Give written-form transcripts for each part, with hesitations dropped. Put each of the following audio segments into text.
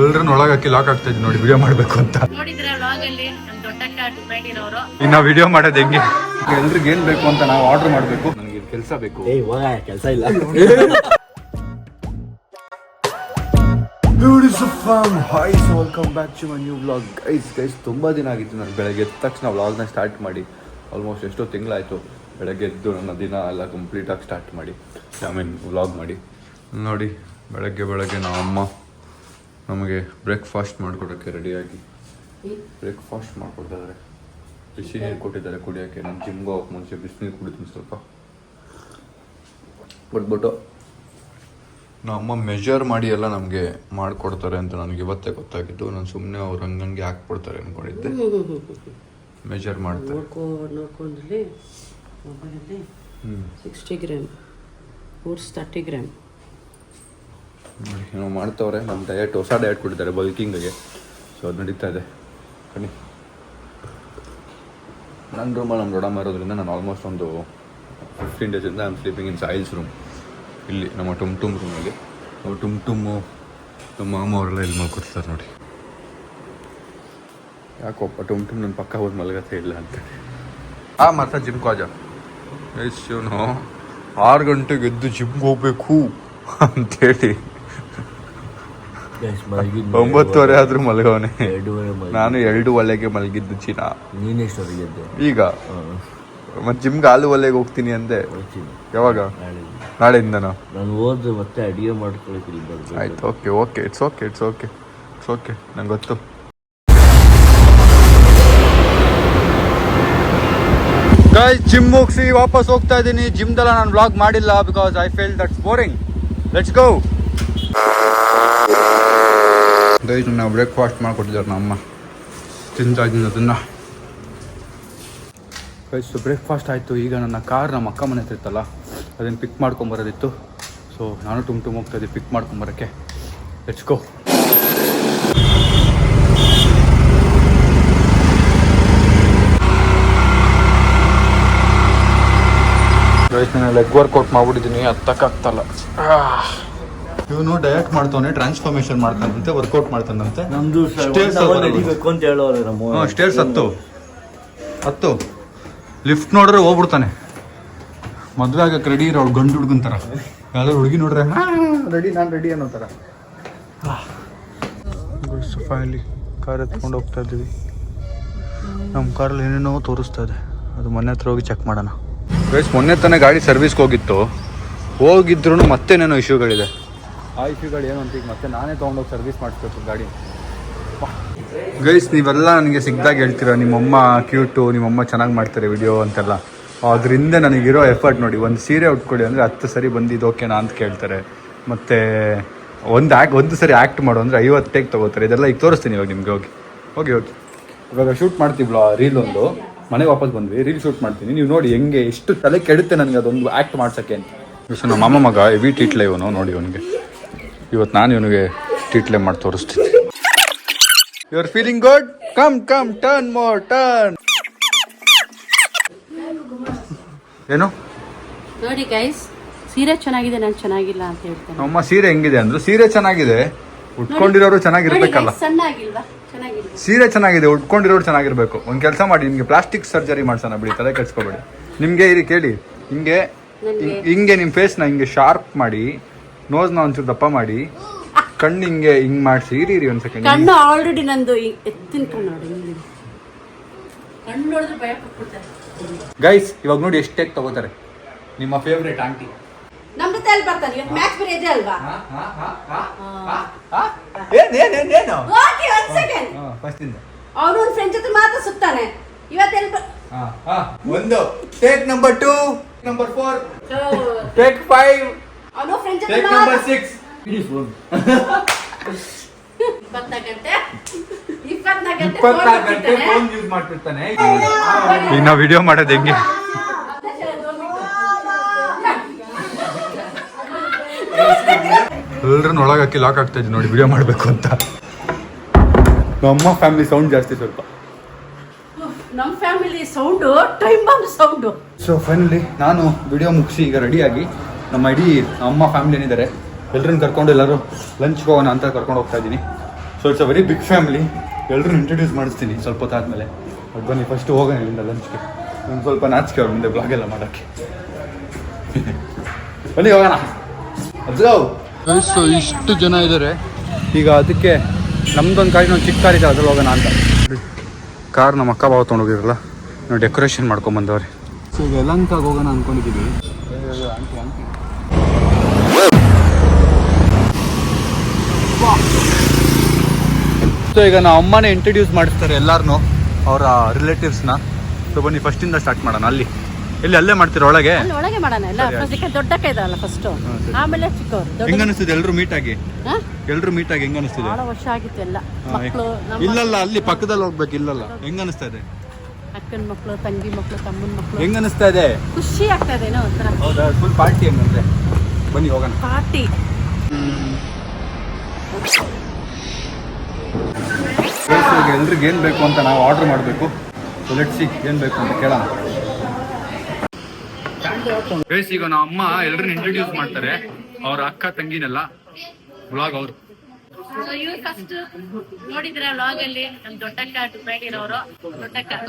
ಎಲ್ರನ್ನ ಒಳಗೆ ಹಾಕಿ ಲಾಕ್ ಆಗ್ತಾ ಇದ್ವಿ ನೋಡಿ ವಿಡಿಯೋ ಮಾಡ್ಬೇಕು ಅಂತ. ಇನ್ನ ವಿಡಿಯೋ ಮಾಡೋದು ಹೆಂಗೆ, ಎಲ್ರಿಗೆ ಏನ್ ಬೇಕು ಅಂತ ನಾವು ಆರ್ಡರ್ ಮಾಡ್ಬೇಕು. ನನಗೆ ಕೆಲಸ ಬೇಕು. ಕೆಲಸ ಇಲ್ಲ. Welcome back to my new vlog. Guys ತುಂಬ ದಿನ ಆಗಿತ್ತು ನಾನು ಬೆಳಗ್ಗೆ ಎದ್ದ ತಕ್ಷಣ ವ್ಲಾಗ್ನ ಸ್ಟಾರ್ಟ್ ಮಾಡಿ. ಆಲ್ಮೋಸ್ಟ್ ಎಷ್ಟೋ ತಿಂಗಳಾಯಿತು ಬೆಳಗ್ಗೆ ಎದ್ದು ನನ್ನ ದಿನ ಎಲ್ಲ ಕಂಪ್ಲೀಟಾಗಿ ಸ್ಟಾರ್ಟ್ ಮಾಡಿ ವ್ಲಾಗ್ ಮಾಡಿ. ನೋಡಿ ಬೆಳಗ್ಗೆ ನಮ್ಮ ನಮಗೆ ಬ್ರೇಕ್ಫಾಸ್ಟ್ ಮಾಡಿಕೊಡೋಕ್ಕೆ ರೆಡಿಯಾಗಿ ಬ್ರೇಕ್ಫಾಸ್ಟ್ ಮಾಡಿಕೊಡ್ತಿದ್ದಾರೆ. ಬಿಸಿ ನೀರು ಕೊಟ್ಟಿದ್ದಾರೆ ಕುಡಿಯೋಕ್ಕೆ. ನಾನು ಜಿಮ್ಗೆ ಹೋಗಕ್ಕೆ ಮುಂಚೆ ಬಿಸಿನೀರು ಕುಡಿತೀನಿ ಸ್ವಲ್ಪ. ಬಿಟ್ಬಿಟ್ಟು ನಮ್ಮ ಮೆಜರ್ ಮಾಡಿ ಎಲ್ಲ ನಮಗೆ ಮಾಡಿಕೊಡ್ತಾರೆ ಅಂತ ನನಗೆ ಇವತ್ತೇ ಗೊತ್ತಾಗಿದ್ದು. ನಾನು ಸುಮ್ಮನೆ ಅವ್ರು ಹಂಗಂಗೆ ಹಾಕ್ಬಿಡ್ತಾರೆ ಅಂದ್ಕೊಂಡಿದ್ದೆ. ಮೆಜರ್ ಮಾಡ್ತಾರೆ. ನೋಡ್ಕೊಂಡ್ಲಿ 60 ಗ್ರಾಮ್ ಓಟ್ಸ್ 30 ಗ್ರಾಮ್ ನೋಡಿ ಏನೋ ಮಾಡ್ತವ್ರೆ. ನಮ್ಮ ಡಯಟ್ ಹೊಸ ಡಯಟ್ ಕೊಟ್ಟಿದ್ದಾರೆ ಬಲ್ಕಿಂಗ್ಗೆ. ಸೊ ಅದು ನಡೀತಾ ಇದೆ ಕಣಿ. ನನ್ನ ರೂಮಲ್ಲಿ ನಮ್ಮ ದೊಡ್ಡಮ್ಮ ಇರೋದ್ರಿಂದ ನಾನು ಆಲ್ಮೋಸ್ಟ್ ಒಂದು 15 ಡೇಸಿಂದ I am sleeping in Sahil's room. ಇಲ್ಲಿ ನಮ್ಮ ಟುಮ್ ರೂಮಲ್ಲಿ. ನಾವು ಟುಮ್ಮು ನಮ್ಮ ಮಾಮ ಅವರೆಲ್ಲ ಇಲ್ಲಿ ಮಲ್ಕೊಡ್ತಾರೆ ನೋಡಿ. ಯಾಕೋಪ್ಪ ಟುಮ್ ನನ್ನ ಪಕ್ಕ ಹೋಗಿ ಮಲಗತ್ತೆ ಇಲ್ಲ ಅಂತ. ಮತ್ತೆ ಜಿಮ್ಗೆ ಹೋಜ ಇವನು 6 ಗಂಟೆಗೆ ಎದ್ದು ಜಿಮ್ಗೆ ಹೋಗ್ಬೇಕು ಅಂತೇಳಿ 9:30 ಆದ್ರೂ ಮಲಗವನೆ. ನಾನು 2:00 ಮಲಗಿದ್ದು ಚಿನ್ನ. ಈಗ ಮತ್ತೆ ಜಿಮ್ಗೆ 6:00 ಹೋಗ್ತೀನಿ ಅಂದೆ. ಯಾವಾಗ? ನಾಳೆಯಿಂದನಾ? ನಾನು ಹೋದ್ರೆ ಮತ್ತೆ ಅಡಿಗೆ ಮಾಡ್ಕೊಳಕ್ಕೆ. ಆಯ್ತು, ಓಕೆ ಇಟ್ಸ್ ಓಕೆ ನಂಗೆ ಗೊತ್ತು. ಗೈಸ್ ಜಿಮ್ ಮುಗಿಸಿ ವಾಪಸ್ ಹೋಗ್ತಾ ಇದ್ದೀನಿ. ಜಿಮ್ದೆಲ್ಲ ನಾನು ವ್ಲಾಗ್ ಮಾಡಿಲ್ಲ because I feel that's boring. Let's go. Guys ನಾವು ಬ್ರೇಕ್ಫಾಸ್ಟ್ ಮಾಡಿಕೊಟ್ಟಿದ್ದಾರೆ ನಮ್ಮ ತಿಂತಾ ಇದ್ದೀನಿ ಅದನ್ನು. ಗೈಸ್ ಬ್ರೇಕ್ಫಾಸ್ಟ್ ಆಯಿತು. ಈಗ ನನ್ನ ಕಾರ್ ನಮ್ಮ ಅಕ್ಕ ಮನೆ ಹತ್ರ ಇತ್ತಲ್ಲ ಅದನ್ನು ಪಿಕ್ ಮಾಡ್ಕೊಂಬರೋದಿತ್ತು. ಸೊ ನಾನು ಟುಮ್ ಹೋಗ್ತಾ ಇದ್ದೆ ಪಿಕ್ ಮಾಡ್ಕೊಂಬರೋಕ್ಕೆ. Let's go. ಗೈಸ್ ನಾನು ಲೆಗ್ ವರ್ಕೌಟ್ ಮಾಡ್ಬಿಟ್ಟಿದ್ದೀನಿ. ಹತ್ತಕ್ಕಾಗ್ತಲ್ಲ. ಇವನು ಡಯಟ್ ಮಾಡ್ತಾನೆ, ಟ್ರಾನ್ಸ್ಫಾರ್ಮೇಶನ್ ಮಾಡ್ತಾನಂತೆ, ವರ್ಕೌಟ್ ಮಾಡ್ತಾನಂತೆ. ನಮ್ದು ನಡಿಬೇಕು ಅಂತ ಹೇಳೋರು ನಮ್ಮ ಸ್ಟೇರ್ಸ್ ಹತ್ತು ಲಿಫ್ಟ್ ನೋಡ್ರೆ ಹೋಗ್ಬಿಡ್ತಾನೆ. ಮದುವೆ ಆಗಕ್ಕೆ ರೆಡಿ ಇರೋ ಗಂಡು ಹುಡುಗಂತಾರ. ಯಾವ್ದಾದ್ರು ಹುಡುಗಿ ನೋಡ್ರೆ ನಾನು ರೆಡಿ ಅನ್ನೋ ಥರ. ಫೈನಲಿ ಕಾರ್ ಎತ್ಕೊಂಡು ಹೋಗ್ತಾ ಇದ್ದೀವಿ. ನಮ್ಮ ಕಾರಲ್ಲಿ ಏನೇನೋ ತೋರಿಸ್ತಾ ಇದೆ. ಅದು ಮೊನ್ನೆ ಹತ್ರ ಹೋಗಿ ಚೆಕ್ ಮಾಡೋಣ. ಗೈಸ್ ಮೊನ್ನೆ ತಾನೇ ಗಾಡಿ ಸರ್ವಿಸ್ಗೆ ಹೋಗಿದ್ರು ಮತ್ತೇನೇನೋ ಇಶ್ಯೂಗಳಿದೆ. ಆ ಇಶ್ಯೂಗಳು ಏನು ಅಂತ ಈಗ ಮತ್ತೆ ನಾನೇ ತೊಗೊಂಡೋಗಿ ಸರ್ವಿಸ್ ಮಾಡಿಸ್ಬೇಕು ಗಾಡಿ. ಗೈಸ್ ನೀವೆಲ್ಲ ನನಗೆ ಸಿಗ್ದಾಗ ಹೇಳ್ತೀರ ನಿಮ್ಮಮ್ಮ ಕ್ಯೂಟು, ನಿಮ್ಮಮ್ಮ ಚೆನ್ನಾಗಿ ಮಾಡ್ತಾರೆ ವಿಡಿಯೋ ಅಂತೆಲ್ಲ. ಅದರಿಂದ ನನಗಿರೋ ಎಫರ್ಟ್ ನೋಡಿ. ಒಂದು ಸೀರೆ ಉಟ್ಕೊಳ್ಳಿ ಅಂದರೆ 10 ಸರಿ ಬಂದಿದ್ದು ಓಕೆನಾ ಅಂತ ಕೇಳ್ತಾರೆ. ಮತ್ತು ಒಂದು ಸರಿ ಆ್ಯಕ್ಟ್ ಮಾಡು ಅಂದರೆ 50 ಟೇಕ್ ತೊಗೋತಾರೆ. ಇದೆಲ್ಲ ಈಗ ತೋರಿಸ್ತೀನಿ ಇವಾಗ ನಿಮಗೆ. ಹೋಗಿ ಇವಾಗ ಶೂಟ್ ಮಾಡ್ತೀವಲ್ಲ ರೀಲ್ ಒಂದು. ಮನೆಗೆ ವಾಪಸ್ ಬಂದ್ವಿ, ರೀಲ್ ಶೂಟ್ ಮಾಡ್ತೀನಿ. ನೀವು ನೋಡಿ ಹೆಂಗೆ ಎಷ್ಟು ತಲೆ ಕೆಡುತ್ತೆ ನನಗೆ ಅದೊಂದು ಆ್ಯಕ್ಟ್ ಮಾಡ್ಸೋಕ್ಕೆ ಅಂತ. ಸೊ ನಮ್ಮ ಮಾಮ ಮಗ ಹೆವಿ ಟೀಟ್ಲೆ ಇವನು. ನೋಡಿ ಇವನಿಗೆ ಇವತ್ತು ನಾನು ಇವನಿಗೆ ಟೀಟ್ಲೆ ಮಾಡಿ ತೋರಿಸ್ತೀನಿ. You are feeling good? Come turn more turn. ಏನು ನೋಡಿ ಗೈಸ್, ಸೀರೆ ಚೆನ್ನಾಗಿದೆ, ನಾನು ಚೆನ್ನಾಗಿಲ್ಲ ಅಂತ ಹೇಳ್ತೇನೆ. ನಮ್ಮ ಸೀರೆ ಹೆಂಗಿದೆ ಅಂದ್ರು. ಸೀರೆ ಚೆನ್ನಾಗಿದೆ, ಉಟ್ಕೊಂಡಿರೋರು ಚೆನ್ನಾಗಿರ್ಬೇಕಲ್ಲ. ಸಣ್ಣ ಆಗಿಲ್ವಾ? ಚೆನ್ನಾಗಿದೆ. ಸೀರೆ ಚೆನ್ನಾಗಿದೆ, ಉಟ್ಕೊಂಡಿರೋರು ಚೆನ್ನಾಗಿರ್ಬೇಕು. ಒಂದು ಕೆಲಸ ಮಾಡಿ, ನಿಮಗೆ ಪ್ಲಾಸ್ಟಿಕ್ ಸರ್ಜರಿ ಮಾಡ್ಸೋಣ ಬಿಡಿ, ತಲೆ ಕೆಡ್ಸ್ಕೊಬೇಡಿ. ನಿಮಗೆ ಇರಿ ಕೇಳಿ, ಹಿಂಗೆ ನಿಮ್ಮ ಫೇಸ್ನ ಹಿಂಗೆ ಶಾರ್ಪ್ ಮಾಡಿ, ನೋಸ್ನ ಒಂಚೂರು ದಪ್ಪ ಮಾಡಿ, ಕಣ್ಣು ಹಿಂಗೆ ಮಾಡಿಸಿ. ಇರಿ ಒಂದು ಸೆಕೆಂಡ್. ಕಣ್ಣು ಆಲ್ರೆಡಿ ನಂದು ಎತ್ತಿನ ಕಣ್ಣು ನೋಡಿ. ಕಣ್ಣು ನೋಡಿದ್ರೆ ಭಯ ಪಟ್ಬಿಡ್ತಾರೆ. ಗೈಸ್ ಇವಾಗ ನೋಡಿ ಎಷ್ಟು ಟೇಕ್ ತಗೋತಾರೆ ನಿಮ್ಮ ಫೇವ್ರೇಟ್ ಆಂಟಿ. ನಮ್ಮ ತಲೆ ಬರ್ತಾನೆ ಇವತ್ತು. ಮ್ಯಾಚ್ ಬೇರೆ ಇದೆ ಅಲ್ವಾ? ಏನು ಓಕೆ ಒಂದು ಸೆಕೆಂಡ್. ಫಸ್ಟ್ ಇಂದ ಅವನು ಒಂದು ಫ್ರೆಂಡ್ ಜೊತೆ ಮಾತ್ರ ಸುತ್ತಾನೆ ಇವತ್ತು. ಒಂದು ಟೇಕ್ ನಂಬರ್ 2, ನಂಬರ್ 4, ಟೇಕ್ 5, ಅವನು ಫ್ರೆಂಡ್ ಜೊತೆ ಟೇಕ್ ನಂಬರ್ 6. 24 ಗಂಟೆ ಫೋನ್ ಯೂಸ್ ಮಾಡ್ತಿರ್ತಾನೆ. ಈಗ ನಾವು ವಿಡಿಯೋ ಮಾಡೋದು ಹೆಂಗೆ? ಎಲ್ರನ್ನ ಒಳಗೆ ಹಾಕಿ ಲಾಕ್ ಆಗ್ತಾ ಇದ್ವಿ ನೋಡಿ ವಿಡಿಯೋ ಮಾಡಬೇಕು ಅಂತ. ನಮ್ಮ ಫ್ಯಾಮಿಲಿ ಸೌಂಡ್ ಜಾಸ್ತಿ ಸ್ವಲ್ಪ. ನಮ್ಮ family sound time bomb sound. So finally ನಾನು ವಿಡಿಯೋ ಮುಗಿಸಿ ಈಗ ರೆಡಿಯಾಗಿ ನಮ್ಮ ಇಡೀ ಅಮ್ಮ ಫ್ಯಾಮಿಲಿ ಏನಿದ್ದಾರೆ ಎಲ್ಲರನ್ನ ಕರ್ಕೊಂಡು ಎಲ್ಲರೂ ಲಂಚ್ಗೆ ಹೋಗೋಣ ಅಂತ ಕರ್ಕೊಂಡು ಹೋಗ್ತಾ ಇದ್ದೀನಿ. So it's a very big family. ಎಲ್ಲರನ್ನ ಇಂಟ್ರೊಡ್ಯೂಸ್ ಮಾಡಿಸ್ತೀನಿ ಸ್ವಲ್ಪ ಹೊತ್ತಾದ್ಮೇಲೆ. ಅದು ಬನ್ನಿ ಫಸ್ಟ್ ಹೋಗೋಣ ಇಲ್ಲಿಂದ ಲಂಚ್ಗೆ. ಒಂದು ಸ್ವಲ್ಪ ನಾಚಿಕೆ ಅವ್ರ ಮುಂದೆ ಬ್ಲಾಗ್ ಎಲ್ಲ ಮಾಡೋಕ್ಕೆ. ಬನ್ನಿ ಹೋಗೋಣ. ಸೊ ಇಷ್ಟು ಜನ ಇದ್ದಾರೆ ಈಗ. ಅದಕ್ಕೆ ನಮ್ದೊಂದು ಕಾರಿನ ಒಂದು ಚಿಕ್ಕ ಕಾರ್ ಇದೆ, ಅದ್ರಲ್ಲಿ ಹೋಗೋಣ ಅಂತ. ಕಾರ್ ನಮ್ಮ ಅಕ್ಕ ಬಾವ ತೊಗೊಂಡೋಗಿರಲ್ಲ, ನಾವು ಡೆಕೋರೇಷನ್ ಮಾಡ್ಕೊಂಬಂದವ್ರೆ. ಸೊ ಈಗ ಯಲಹಂಕಕ್ಕೆ ಹೋಗೋಣ ಅಂದ್ಕೊಂಡಿದ್ದೀವಿ. ಸೊ ಈಗ ನಾವು ಅಮ್ಮನೇ ಇಂಟ್ರಡ್ಯೂಸ್ ಮಾಡಿಸ್ತಾರೆ ಎಲ್ಲಾರನ್ನೂ, ಅವರ ರಿಲೇಟಿವ್ಸ್ನ. ಸೊ ಬನ್ನಿ ಫಸ್ಟಿಂದ ಸ್ಟಾರ್ಟ್ ಮಾಡೋಣ. ಅಲ್ಲೇ ಮಾಡ್ತೀರಾ ಒಳಗೆ? ಒಳಗೆ ಮಾಡೋಣ ಎಲ್ಲ. ದೊಡ್ಡಕ್ಕ ಇದಲ್ಲ ಫಸ್ಟ್, ಆಮೇಲೆ ಚಿಕ್ಕವರು. ಹೆಂಗ ಅನಿಸ್ತಿದೆ ಎಲ್ರು ಮೀಟ್ ಆಗಿ? ಹೆಂಗ ಅನಿಸ್ತಿದೆ? ಬಹಳ ವರ್ಷ ಆಗಿತ್ತು ಎಲ್ಲ ಮಕ್ಕಳು. ಇಲ್ಲಲ್ಲ, ಅಲ್ಲಿ ಪಕ್ಕದಲ್ಲಿ ಹೋಗ್ಬೇಕು. ಇಲ್ಲಲ್ಲ, ಹೆಂಗ ಅನಿಸ್ತಾ ಇದೆ? ಅಕ್ಕನ ಮಕ್ಕಳು, ತಂಗಿ ಮಕ್ಕಳು, ತಮ್ಮನ ಮಕ್ಕಳು. ಹೆಂಗ ಅನಿಸ್ತಾ ಇದೆ? ಖುಷಿ ಆಗ್ತಾ ಇದೆ. ಹೌದಾ? ಫುಲ್ ಪಾರ್ಟಿ ಹೆಂಗಂದ್ರೆ. ಬನ್ನಿ ಹೋಗೋಣ. ಪಾರ್ಟಿ. ಎಲ್ರಿಗೆ ಏನ್ ಬೇಕು ಅಂತ ನಾವು ಆರ್ಡರ್ ಮಾಡಬೇಕು. ಸೊ ಲೆಟ್ಸ್ ಸಿ ಏನ್ ಬೇಕು ಅಂತ ಕೇಳೋಣ. ಈಗ ನಮ್ಮ ಅಮ್ಮ ಎಲ್ರನ್ನ ಇಂಟ್ರೊಡ್ಯೂಸ್ ಮಾಡ್ತಾರೆ, ಅವ್ರ ಅಕ್ಕ ತಂಗಿನೆಲ್ಲ. ವ್ಲಾಗ್ ಅವರು ಇವ್ರು ಫಸ್ಟ್ ನೋಡಿದ್ರೆ ವ್ಲಾಗ್ ಅಲ್ಲಿ ನಮ್ ದೊಡ್ಡಕ್ಕ ದುಬೈಲಿರೋರು,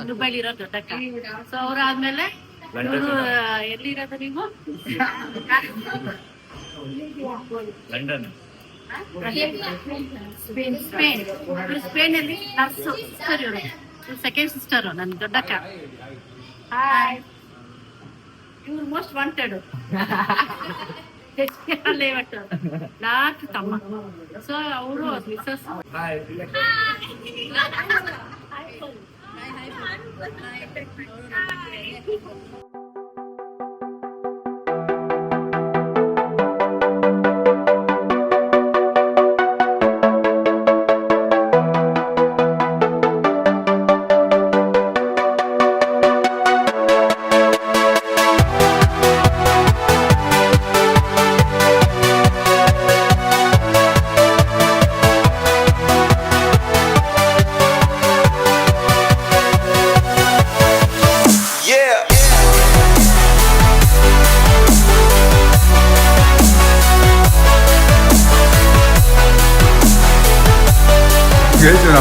ದುಬೈಲಿರೋ ದೊಡ್ಡಕ್ಕ. ಸೊ ಅವ್ರು ಆದ್ಮೇಲೆ ಇವರು ಎಲ್ಲಿರೋದು ನೀವು? ಲಂಡನ್, ಸ್ಪೇನ್ ಅಲ್ಲಿ ನರ್ಸು ಸಿಸ್ಟರ್. ಇವರು ಸೆಕೆಂಡ್ ಸಿಸ್ಟರ್ ನನ್ ದೊಡ್ಡಕ್ಕ. ಹಾಯ್. ಇವ್ರು ಮೋಸ್ಟ್ ವಾಂಟೆಡ್. ಲಾಸ್ಟ್ ತಮ್ಮ. ಸೊ ಅವರು ಮಿಸಸ್.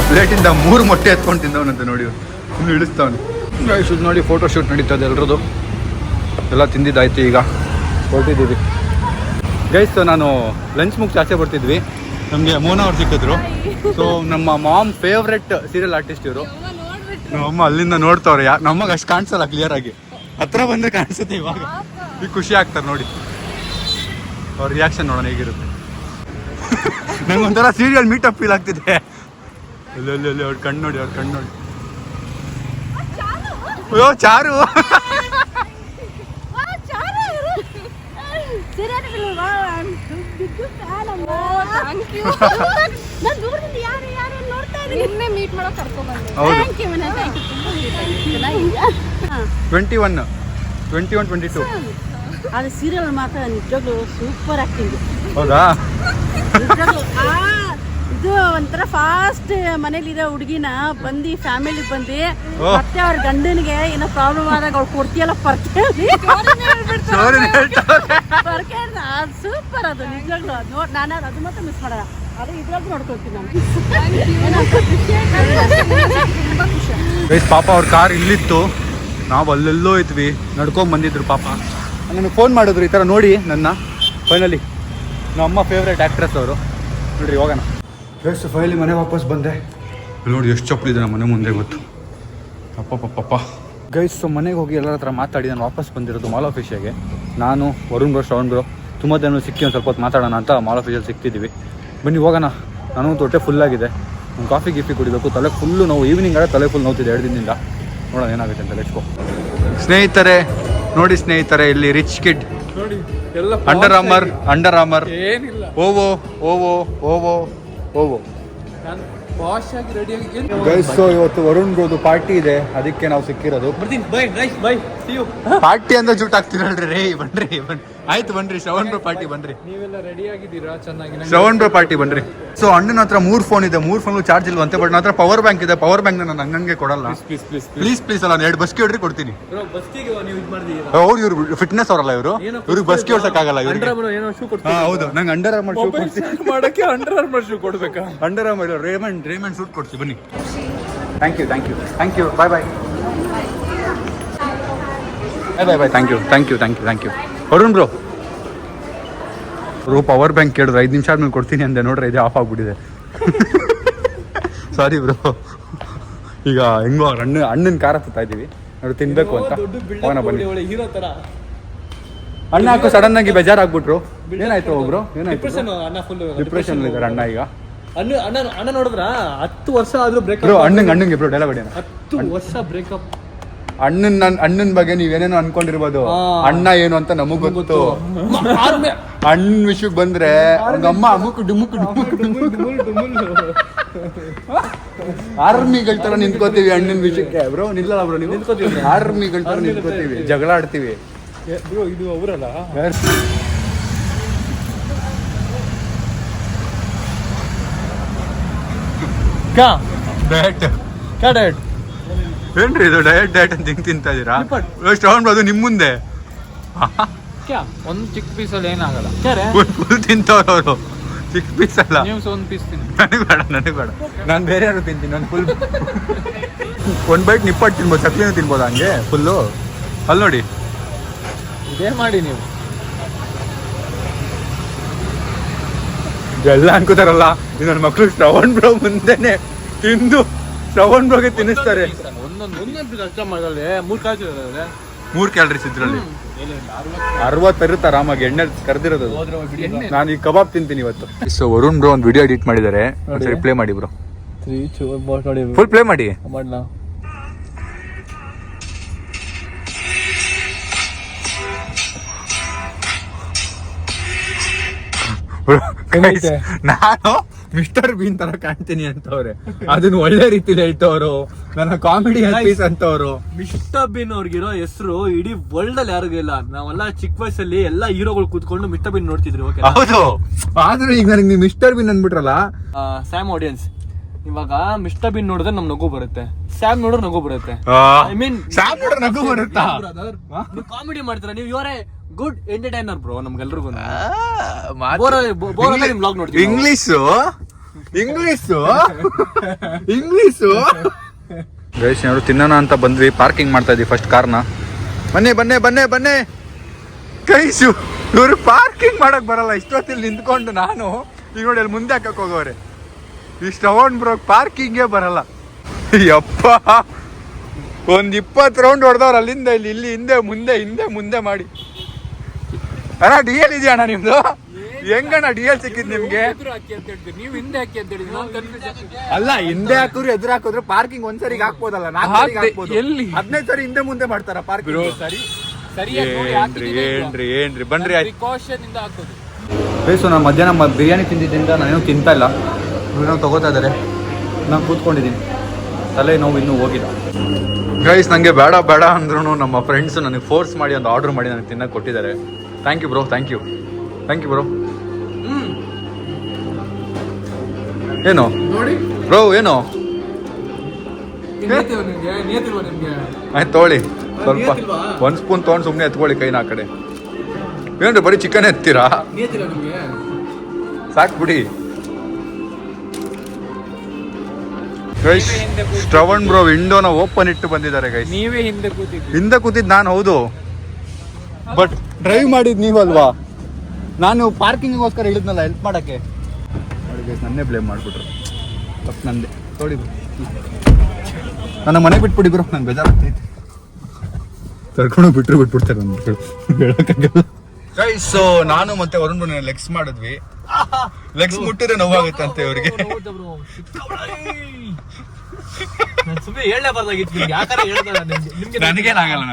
ಪ್ಲೇಟಿಂದ 3 ಮೊಟ್ಟೆ ಎತ್ಕೊಂಡು ತಿಂದವನಂತ ನೋಡಿ, ಇನ್ನು ಇಳಿಸ್ತಾವನು. ಶೂಟ್ ನೋಡಿ, ಫೋಟೋ ಶೂಟ್ ನಡೀತದೆ ಎಲ್ರದ್ದು. ಎಲ್ಲ ತಿಂದಿದ್ದಾಯ್ತು, ಈಗ ಹೊರಟಿದ್ದೀವಿ ಗೈಸ್. ನಾನು ಲಂಚ್ ಮುಗಿಸಿ ಆಚೆ ಬರ್ತಿದ್ವಿ, ನಮಗೆ ಮೋನ ಅವ್ರು ಸಿಕ್ಕಿದ್ರು. ಸೊ ನಮ್ಮ ಮಾಮ್ ಫೇವ್ರೆಟ್ ಸೀರಿಯಲ್ ಆರ್ಟಿಸ್ಟ್ ಇವರು. ನಮ್ಮಮ್ಮ ಅಲ್ಲಿಂದ ನೋಡ್ತಾವ್ರೆ. ನಮಗೆ ಅಷ್ಟು ಕಾಣಿಸಲ್ಲ ಕ್ಲಿಯರ್ ಆಗಿ, ಹತ್ರ ಬಂದರೆ ಕಾಣಿಸುತ್ತೆ. ಇವಾಗ ಈಗ ಖುಷಿ ಆಗ್ತಾರೆ ನೋಡಿ, ಅವ್ರ ರಿಯಾಕ್ಷನ್ ನೋಡೋಣ ಹೇಗಿರುತ್ತೆ. ನಂಗೊಂಥರ ಸೀರಿಯಲ್ ಮೀಟಪ್ ಫೀಲ್ ಆಗ್ತಿದೆ. ಅಲ್ಲಿ ಅವ್ರ ಕಣ್ಣು ನೋಡಿ, ಅಯ್ಯೋ ಚಾರು. ಹೌದು, 21, 22. ಅದು ಸೀರಿಯಲ್ ಮಾತ್ರ ನಿಜವಾಗ್ಲೂ ಸೂಪರ್ ಆಕ್ಟಿಂಗ್. ಹೌದಾ? ಇದು ಒಂಥರ ಫಾಸ್ಟ್ ಮನೇಲಿರೋ ಹುಡುಗಿನ ಬಂದು ಫ್ಯಾಮಿಲಿ ಬಂದು ಮತ್ತೆ ಅವ್ರ ಗಂಡನಿಗೆ ಏನೋ ಪ್ರಾಬ್ಲಮ್ ಆದಾಗ ಅವ್ಳು ಕೊಡ್ತೀಯಲ್ಲ ಪರ್ಕೆ ಸೂಪರ್. ಅದು ನಿಜವಾಗ್ಲು ನಾನು ಅದು ಮಾತ್ರ ಮಿಸ್ ಮಾಡಲ್ಲ. ಅದು ಇದ್ರಾಗ ನೋಡ್ಕೊಳ್ತೀನಿ ನಾನು. ಪಾಪ ಅವ್ರ ಕಾರ್ ಇಲ್ಲಿತ್ತು, ನಾವು ಅಲ್ಲೆಲ್ಲೋ ಇದ್ವಿ, ನಡ್ಕೊಂಡ್ ಬಂದಿದ್ರು. ಪಾಪ ನನಗೆ ಫೋನ್ ಮಾಡಿದ್ರು, ಈ ಥರ ನೋಡಿ ನನ್ನ. ಫೈನಲಿ ನಮ್ಮ ಅಮ್ಮ ಫೇವ್ರೇಟ್ ಆ್ಯಕ್ಟ್ರೆಸ್ ಅವರು. ನೋಡ್ರಿ ಹೋಗೋಣ. ಎಷ್ಟು ಫೈನಲಿ ಮನೆ ವಾಪಸ್ ಬಂದೆ. ನೋಡಿ ಎಷ್ಟು ಚಪ್ಪಲಿದೆ ನಮ್ಮ ಮನೆ ಮುಂದೆ ಗೊತ್ತು. ಅಪ್ಪ ಗೈಸ್. ಸೊ ಮನೆಗೆ ಹೋಗಿ ಎಲ್ಲರ ಹತ್ರ ಮಾತಾಡಿ ನಾನು ವಾಪಸ್ ಬಂದಿರೋದು ಮಾಲ್ ಆಫೀಸಿಗೆ. ನಾನು ವರುಣ್ ಬ್ರೋ, ಶ್ರವಣ್ ಬ್ರೋ ತುಂಬ ದಿನ ಸಿಕ್ಕಿ ಒಂದು ಸ್ವಲ್ಪ ಹೊತ್ತು ಮಾತಾಡೋಣ ಅಂತ ಮಾಲ್ ಆಫೀಸಲ್ಲಿ ಸಿಗ್ತಿದ್ದೀವಿ. ಬನ್ನಿ ಹೋಗೋಣ. ನಾನು ಹೊಟ್ಟೆ ಫುಲ್ಲಾಗಿದೆ, ಒಂದು ಕಾಫಿ ಕುಡಿಬೇಕು. ತಲೆ ಫುಲ್ಲು ನೋವು, ಈವ್ನಿಂಗ್ ಆದ ತಲೆ ಫುಲ್ ನೋವ್ತಿದೆ 2 ದಿನದಿಂದ. ನೋಡೋಣ ಏನಾಗುತ್ತೆ ಅಂತ. Let's go. ಸ್ನೇಹಿತರೆ ನೋಡಿ, ಸ್ನೇಹಿತರೆ ಇಲ್ಲಿ ರಿಚ್ ಕಿಡ್ ನೋಡಿ, ಎಲ್ಲ ಅಂಡರ್ ಆರ್ಮರ್ ಏನಿಲ್ಲ. ಓವೋ ಗೈಸ್. ಸೊ ಇವತ್ತು ವರುಣ್ಗೋದು ಪಾರ್ಟಿ ಇದೆ, ಅದಕ್ಕೆ ನಾವು ಸಿಕ್ಕಿರೋದು. ಪಾರ್ಟಿ ಅಂದ್ರೆ ಜೂಟ್ ಆಗ್ತಿರಲ್ರಿ. ಬನ್ರಿ ಆಯ್ತು ಬನ್ರಿ ಶ್ರವಣ್ ಬ್ರೋ ಪಾರ್ಟಿ ಬನ್ರಿ. ನೀವೆಲ್ಲ ರೆಡಿ ಆಗಿದ್ದೀರಾ ಚೆನ್ನಾಗಿ? ಶ್ರವಣ್ ಬ್ರೋ ಪಾರ್ಟಿ ಬನ್ರಿ. ಸೊ ಅಣ್ಣನ ಹತ್ರ 3 ಫೋನ್ ಇದೆ, 3 ಫೋನ್ ಚಾರ್ಜ್ ಇಲ್ವಂತೆ. ಬಟ್ ನನ್ನ ಹತ್ರ ಪವರ್ ಬ್ಯಾಂಕ್ ಇದೆ. ಪವರ್ ಬ್ಯಾಂಕ್ ನಾನು ಹಂಗಂಗೆ ಕೊಡಲ್ಲ. ಪ್ಲೀಸ್ ಅಲ್ಲ, 2 ಬಸ್ಗೆ ಹೊಡ್ರಿ ಕೊಡ್ತೀನಿ. ಅವ್ರು ಇವ್ರು ಫಿಟ್ನೆಸ್ ಅವರಲ್ಲ, ಇವ್ರಿಗೆ ಬಸ್ಗೆ ಹೊಡ್ಸಕ್ಕಾಗಲ್ಲ. ಹೌದು, ನಂಗೆ ಅಂಡರ್ ಆರ್ಮರ್ ಶೂ ಮಾಡಕ್ಕೆ ಅಂಡರ್ ಆರ್ಮರ್ ಶೂ ಕೊಡ್ಬೇಕಾ? ಅಂಡರ್ ಆರ್ಮರ್ ರೇಮಂಡ್ ಸೂಟ್ ಕೊಡ್ತೀವಿ ಬನ್ನಿ. Thank you bye bye thank you. Arun bro power bank ಕೇಳಿದ್ರು, 5 ನಿಮಿಷ ಆದ್ಮೇಲೆ ಕೊಡ್ತೀನಿ ಅಂದೆ. ನೋಡ್ರೆ ಇದೆ ಆಫ್ ಆಗ್ಬಿಟ್ಟಿದೆ. ಸಾರಿ ಬ್ರೋ. ಈಗ ಹೆಂಗೋ ಅಣ್ಣನ ಖಾರ ಹತ್ತಾ ಇದೀವಿ, ನೋಡಿ ತಿನ್ಬೇಕು ಅಂತ. ಹೋಗೋಣ ಬನ್ನಿ. ಅಣ್ಣ ಹಾಕೋ ಸಡನ್ ಆಗಿ ಬೇಜಾರಾಗ್ಬಿಟ್ರು. ಏನಾಯ್ತು ಒಬ್ರು? ಡಿಪ್ರೆಷನ್ ಇದ್ದಾರೆ ಅಣ್ಣ ಈಗ. ಅಣ್ಣ ನೋಡಿದ್ರ 10 ವರ್ಷ ಆದ್ರೂ ಬ್ರೇಕ್. ಅಣ್ಣಂಗೆ ಬ್ರೋ ಡೈಲಾಗ್ ಹೊಡಿ. 10 ವರ್ಷ ಬ್ರೇಕಪ್. ಅಣ್ಣನ ಬಗ್ಗೆ ನೀವೇನೇನೋ ಅನ್ಕೊಂಡಿರ್ಬೋದು. ಅಣ್ಣ ಏನು ಅಂತ ನಮಗ್ ಗೊತ್ತು. ಅಣ್ಣನ ವಿಷಯಕ್ಕೆ ಬಂದ್ರೆ ಅಮ್ಮ ಆರ್ಮಿಗಳ ತರ ನಿಂತ್ಕೋತೀವಿ ಅಣ್ಣನ ವಿಷಯಕ್ಕೆ. ಬ್ರೋ ನಿಲ್ಲಲ್ಲ ಬ್ರೋ, ನೀವು ಆರ್ಮಿಗಳ ತರ ನಿಂತ್ಕೋತೀವಿ, ಜಗಳ ಆಡ್ತೀವಿ. ಇದು ಅವರಲ್ಲ. ಏನ್ರಿ ಇದು ಡಯಟ್ ಅಂತ ಹಿಂಗ್ ತಿಂತಾ ಇದೀರಾ? ಶ್ರವಣ್ ಅದು ನಿಮ್ ಮುಂದೆ ಒಂದು ಚಿಕ್ಕ ಪೀಸಲ್ಲಿ ಏನಾಗಲ್ಲ. ಫುಲ್ ತಿಂತವ್ರು ಅವರು. ಚಿಕ್ಕ ಪೀಸ್ ಅಲ್ಲ, ಒಂದು ಪೀಸ್ ತಿನ್ನಿ. ನನಗೆ ಬೇಡ. ನಾನು ಬೇರೆ ಯಾರು ತಿಂತೀನಿ. ನಾನು ಫುಲ್ 1 ಬೈಟ್ ನಿಪ್ಪಟ್ಟು ತಿನ್ಬೋದು, ಚಕ್ಲಿನೂ ತಿನ್ಬೋದು ಹಂಗೆ ಫುಲ್ಲು. ಅಲ್ಲಿ ನೋಡಿ, ಇದೇ ಮಾಡಿ ನೀವು ಎಲ್ಲ ಅನ್ಕೋತಾರಲ್ಲ. ನನ್ನ ಮಕ್ಳು ಶ್ರವಣ್ ಬ್ರೋ ಮುಂದೆನೆ ತಿಂದು ಶ್ರವಣ್ ಬ್ರೋಗೆ ತಿನ್ನಿಸ್ತಾರೆ. ಒಂದೊಂದು ಕಷ್ಟ ಮಾಡಲ್ಲ. 3 ಕ್ಯಾಲರೀಸ್ ಇದ್ರಲ್ಲಿ 60 ಇರುತ್ತೆ ಆರಾಮಾಗಿ. ಎಣ್ಣೆ ಕರೆದಿರೋದು. ನಾನು ಈ ಕಬಾಬ್ ತಿಂತೀನಿ ಇವತ್ತು. ಸೊ ವರುಣ್ ಬ್ರೋ ಒಂದು ವಿಡಿಯೋ ಎಡಿಟ್ ಮಾಡಿದ್ದಾರೆ, ಒಂದ್ಸರಿ ಪ್ಲೇ ಮಾಡಿ ಬ್ರೋ. ಫುಲ್ ಪ್ಲೇ ಮಾಡಿ. ನಾನು ಮಿಸ್ಟರ್ ಬೀನ್ ತರ ಕಾಣ್ತೀನಿ ಅಂತವ್ರೆ. ಅದನ್ನ ಒಳ್ಳೆ ರೀತಿಲಿ ಹೇಳ್ತವ್ರು. ನನ್ನ ಕಾಮಿಡಿ ಪೀಸ್ ಅಂತವ್ರು. ಮಿಸ್ಟರ್ ಬೀನ್ ಅವ್ರಿಗಿರೋ ಹೆಸರು ಇಡೀ ವರ್ಲ್ಡ್ ಅಲ್ಲಿ ಯಾರಿಗೂ ಇಲ್ಲ. ನಾವೆಲ್ಲ ಚಿಕ್ಕ ವಯಸ್ಸಲ್ಲಿ ಎಲ್ಲಾ ಹೀರೋಗಳು ಕೂತ್ಕೊಂಡು ಮಿಸ್ಟರ್ ಬೀನ್ ನೋಡ್ತಿದ್ರು. ಹೌದು, ಆದ್ರೆ ಈಗ ನನಗೆ ನೀವು ಮಿಸ್ಟರ್ ಬೀನ್ ಅಂದ್ಬಿಟ್ರಲ್ಲ. ಸ್ಯಾಮ್ ಆಡಿಯನ್ಸ್ ಇವಾಗ ಮಿಸ್ಟರ್ ಬೀನ್ ನೋಡಿದ್ರೆ ನಮ್ ನಗು ಬರುತ್ತೆ, ಸ್ಯಾಮ್ ನೋಡಿದ್ರೆ ನಗು ಬರುತ್ತೆ. ಐ ಮೀನ್ ಸ್ಯಾಮ್ ನೋಡ್ರೆ ನಗು ಬರುತ್ತಾ? ನೀವು ಕಾಮಿಡಿ ಮಾಡ್ತೀರಾ, ನೀವು ಇವರೇ ಗುಡ್ ಎಂಟರ್ಟೈನರ್ ಬ್ರೋ ನಮ್ಗೆಲ್ರಿಗೂ. ಇಂಗ್ಲಿಷು ಗೈಸ್, ನಾವು ತಿನ್ನೋಣ ಅಂತ ಬಂದ್ವಿ. ಪಾರ್ಕಿಂಗ್ ಮಾಡ್ತಾ ಇದ್ವಿ ಫಸ್ಟ್ ಕಾರ್ನ. ಬನ್ನಿ ಗೈಸು, ಇವ್ರು ಪಾರ್ಕಿಂಗ್ ಮಾಡಕ್ ಬರಲ್ಲ. ಇಷ್ಟೊತ್ತಿಲ್ಲಿ ನಿಂತ್ಕೊಂಡು ನಾನು ಈಗ ನೋಡಿ ಅಲ್ಲಿ ಮುಂದೆ ಹಾಕಕ್ ಹೋಗೋರೆ. ಇಷ್ಟು ಶ್ರವಣ್ ಬ್ರೋ ಪಾರ್ಕಿಂಗೇ ಬರಲ್ಲ. ಯಪ್ಪ, ಒಂದ್ 20 ರೌಂಡ್ ಹೊಡೆದವ್ರು ಅಲ್ಲಿಂದ ಇಲ್ಲಿ ಮುಂದೆ ಮಾಡಿ. ಅಣ್ಣ DL ಇದೆಯಾ ಅಣ್ಣ ನಿಮ್ದು? ಹೆಂಗಣ್ಣ DL ಸಿಕ್ಕಿದ್ ನಿಮ್ಗೆ? ನೀವು ಹಿಂದೆ ಹಾಕಿ ಅಂತ ಹೇಳಿ ಅಲ್ಲ, ಹಿಂದೆ ಹಾಕಿದ್ರು ಎದುರು ಹಾಕಿದ್ರು ಪಾರ್ಕಿಂಗ್ ಒಂದ್ಸರಿ ಹಾಕ್ಬೋದಲ್ಲ. 4 ಹಾಕ್ಬೋದು. 15 ಸರಿ ಹಿಂದೆ ಮುಂದೆ ಮಾಡ್ತಾರ ಪಾರ್ಕಿಂಗ್. ಏನ್ರಿ ಬನ್ರಿ. ಬೇಸು, ನಾನು ಮಧ್ಯಾಹ್ನ ಬಿರಿಯಾನಿ ತಿಂದಿದ್ದರಿಂದ ನಾನೇನು ತಿಂತಾ ಇಲ್ಲ. ಏನೋ ತಗೋತಾ ಇದಾರೆ, ನಾನು ಕೂತ್ಕೊಂಡಿದ್ದೀನಿ. ತಲೆ ನೋವು ಇನ್ನೂ ಹೋಗಿಲ್ಲ. ಗೈಸ್, ನನಗೆ ಬೇಡ ಅಂದ್ರೂ ನಮ್ಮ ಫ್ರೆಂಡ್ಸ್ ನನಗೆ ಫೋರ್ಸ್ ಮಾಡಿ ಒಂದು ಆರ್ಡರ್ ಮಾಡಿ ನನಗೆ ತಿನ್ನಕ್ಕೆ ಕೊಟ್ಟಿದ್ದಾರೆ. Thank you bro. ಏನು ಬ್ರೋ, ಏನು ಆಯ್ತು ತಗೊಳ್ಳಿ. ಸ್ವಲ್ಪ 1 ಸ್ಪೂನ್ ತೊಗೊಂಡು ಸುಮ್ಮನೆ ಎತ್ಕೊಳ್ಳಿ ಕೈನ ಆ ಕಡೆ. ಏನ್ರಿ ಬರೀ ಚಿಕನ್ ಎತ್ತೀರಾ? ಸಾಕು ಬಿಡಿ. ಗೈಸ್, ಶ್ರವಣ್ ಬ್ರೋ ವಿಂಡೋನ ಓಪನ್ ಇಟ್ಟು ಬಂದಿದ್ದಾರೆ ಗೈಸ್. ನೀವೇ ಹಿಂದೆ ಕೂತಿದ್ ನಾನು, ಹೌದು. ಬಟ್ ಡ್ರೈವ್ ಮಾಡಿದ್ ನೀವಲ್ವಾ? ನಾನು ಪಾರ್ಕಿಂಗ್ಗೋಸ್ಕರ ಹೇಳಿದ್ನಲ್ಲ ಹೆಲ್ಪ್ ಮಾಡಕ್ಕೆ. ನೋಡಿ ಗೈಸ್, ನನ್ನೇ ಬ್ಲೇಮ್ ಮಾಡ್ಬಿಟ್ರು. ತಪ್ಪು ನಂದೆ. ತೊಳಿ ನನ್ನ ಮನೆ ಬಿಟ್ಬಿಡಿ ಬ್ರೋ, ನಂಗೆ ಬೇಜಾರಾಗ್ತೈತೆ. ಕರ್ಕೊಂಡು ಬಿಟ್ಬಿಡ್ತಾರೆ ನನ್ನ ಹೇಳಕ್ಕಾಗಲ್ಲ. ಗೈಸ್, ಸೊ ನಾನು ಮತ್ತೆ ವರುಣ್ ಬ್ರೋ ಲೆಗ್ಸ್ ಮಾಡಿದ್ವಿ. ಲೆಗ್ಸ್ ಮುಟ್ಟಿದ್ರೆ ನೋವಾಗುತ್ತೆ ಅಂತ ಇವ್ರಿಗೆ. ನನಗೇನಾಗಲ್ಲ.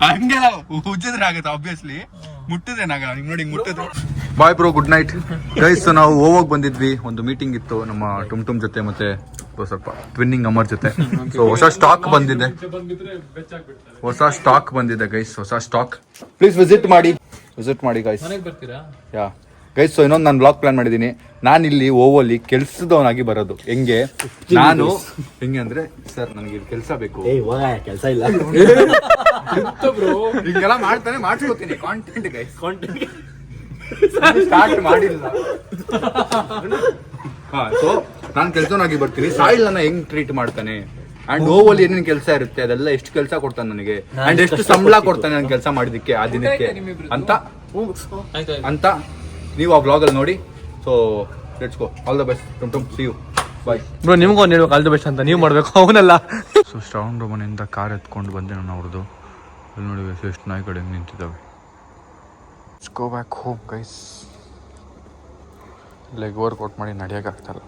ಹಂಗೆಲ್ಲ ಉಜ್ಜಿದ್ರೆ ಆಗುತ್ತೆ ಆಬ್ವಿಯಸ್ಲಿ. ಮುಟ್ಟಿದ್ರೇನಾಗಲ್ಲ. ನಿಮ್ಗೆ ನೋಡಿ ಮುಟ್ಟಿದ್ರೆ. Bye bro, good night. Guys, ನಾವು ಹೋಗೋಗ್ ಬಂದಿದ್ವಿ. ಒಂದು ಮೀಟಿಂಗ್ ಇತ್ತು ನಮ್ಮ ಟುಮ್ ಜೊತೆ, ಮತ್ತೆ ಸ್ವಲ್ಪ ಟ್ವಿನ್ನಿಂಗ್ ಅಮರ್ ಜೊತೆ. ಸೊ ಹೊಸ ಸ್ಟಾಕ್ ಬಂದಿದೆ ಗೈಸ್, ಹೊಸ ಸ್ಟಾಕ್. ಪ್ಲೀಸ್ ವಿಸಿಟ್ ಮಾಡಿ. ವಿಸಿಟ್ ಮಾಡಿ ಗೈಸ್. ಮನೆಗೆ ಬರ್ತೀರಾ? ಯಾ ಗೈಸ್, ಸೊ ಇನ್ನೊಂದು ನಾನು ಬ್ಲಾಗ್ ಪ್ಲಾನ್ ಮಾಡಿದ್ದೀನಿ. ನಾನು ಇಲ್ಲಿ ಓವಲ್ಲಿ ಕೆಲ್ಸದವನಾಗಿ ಬರೋದು. ಹೆಂಗೆ ಅಂದ್ರೆ ಸರ್ ನನಗೆ ಇಲ್ಲಿ ಕೆಲಸ ಬೇಕು, ಕೆಲಸ ಇಲ್ಲ ಹಿಂಗೆಲ್ಲ ಮಾಡ್ತಾನೆ ಮಾಡ್ಸ್ಕೊತೀನಿ. ಕಾಂಟೆಂಟ್ ಗೈಸ್, ಸ್ಟಾರ್ಟ್ ಮಾಡಿಲ್ಲ. ಹಾ, ಸೊ ನಾನು ಕೆಲ್ಸವನಾಗಿ ಬರ್ತೀನಿ. ಸಾಯಿಲ್ ನನ್ನ ಹೆಂಗ್ ಟ್ರೀಟ್ ಮಾಡ್ತಾನೆ ಅಂಡ್ ಓವಲ್ಲಿ ಏನೇನು ಕೆಲಸ ಇರುತ್ತೆ ಅದೆಲ್ಲ ಎಷ್ಟು ಕೆಲಸ ಕೊಡ್ತಾನೆ ನನಗೆ ಅಂಡ್ ಎಷ್ಟು ಸಂಬಳ ಕೊಡ್ತಾನೆ ನಾನು ಕೆಲಸ ಮಾಡಿದಕ್ಕೆ ಆ ದಿನಕ್ಕೆ ಅಂತ ನೀವು ಆ ಬ್ಲಾಗ್ ಅಲ್ಲಿ ನೋಡಿ. So let's go, all the best. ಟುಮ್ ಸಿ ಯು, ಬಾಯ್ ಬ್ರೋ. ನಿಮ್ಗೂ ಒಂದು ಹೇಳ್ಬೇಕು ಆಲ್ ದ ಬೆಸ್ಟ್ ಅಂತ, ನೀವು ಮಾಡ್ಬೇಕು, ಅವನಲ್ಲ. ಸೊ ಶ್ರವಣ್ ಮನೆಯಿಂದ ಕಾರ್ ಎತ್ಕೊಂಡು ಬಂದೆ ನಾನು ಅವ್ರದ್ದು. ಅಲ್ಲಿ ನೋಡಿ ಎಷ್ಟು ನಾಯಿ ಕಡೆ ನಿಂತಿದ್ದಾವೆ. Go back home guys. Leg workout ಮಾಡಿ ನಡೆಯೋಕ್ಕಾಗ್ತಾಯಿಲ್ಲ.